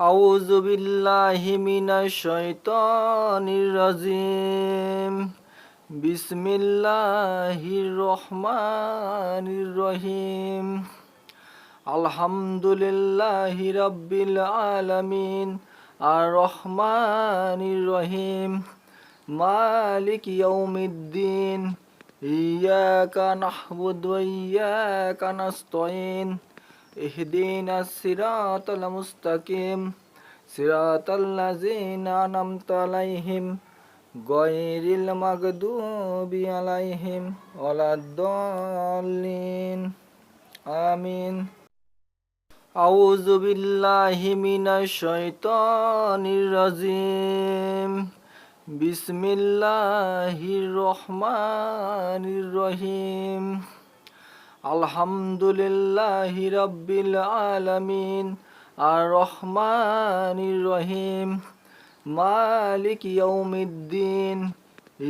আউযু বিল্লাহি মিনাশ শাইতানির রাজিম। বিসমিল্লাহির রহমানির রহিম। আলহামদুলিল্লাহি রাব্বিল আলামিন আর রহমানির রহিম মালিক ইয়াউমিদ্দিন ইয়াকা নাহবুদু ওয়া ইয়াকা নাস্তাইন ইহদিনাস সিরাতাল মুস্তাকিম সিরাতাল লাযিনা আন'আমতা আলাইহিম গায়রিল মাগদুবি আলাইহিম ওয়ালাদ-দাল্লিন আমিন। আউযু বিল্লাহি মিনাশ শাইতানির রাজিম। বিসমিল্লাহির রহমানির রহিম। আলহামদুলিল্লাহি রাব্বিল আলামিন আর রহমানির রহিম মালিক ইয়াউমিদ্দিন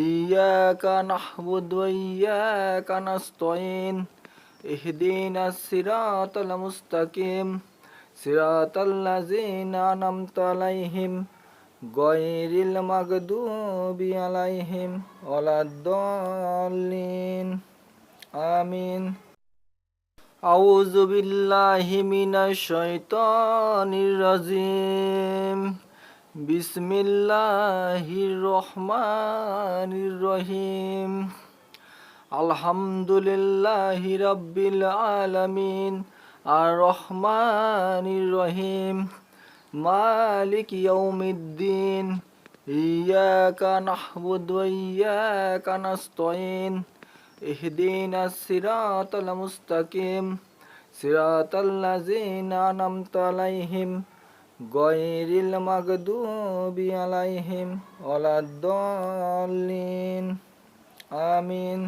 ইয়াকা নাহবুদু ওয়া ইয়াকা নাস্তাইন ইহদিনাস সিরাতাল মুস্তাকিম সিরাতাল লাযিনা আন'আমতা আলাইহিম গায়রিল মাগদুবি আলাইহিম ওয়ালাদ-দাল্লিন আমিন। আউযু বিল্লাহি মিনাশ শাইতানির রাজিম। বিসমিল্লাহির রহমানির রহিম। আলহামদুলিল্লাহি রাব্বিল আলামিন আর রহমানির রহিম মালিক ইয়াউমিদ্দিন ইয়াকা নাহবুদু ওয়া ইয়াকা নাস্তাইন ইহদিনাস সিরাতাল মুস্তাকিম সিরাতাল লাযিনা আন'আমতা আলাইহিম গায়রিল মাগদুবি আলাইহিম ওয়ালাদ-দাল্লিন আমিন।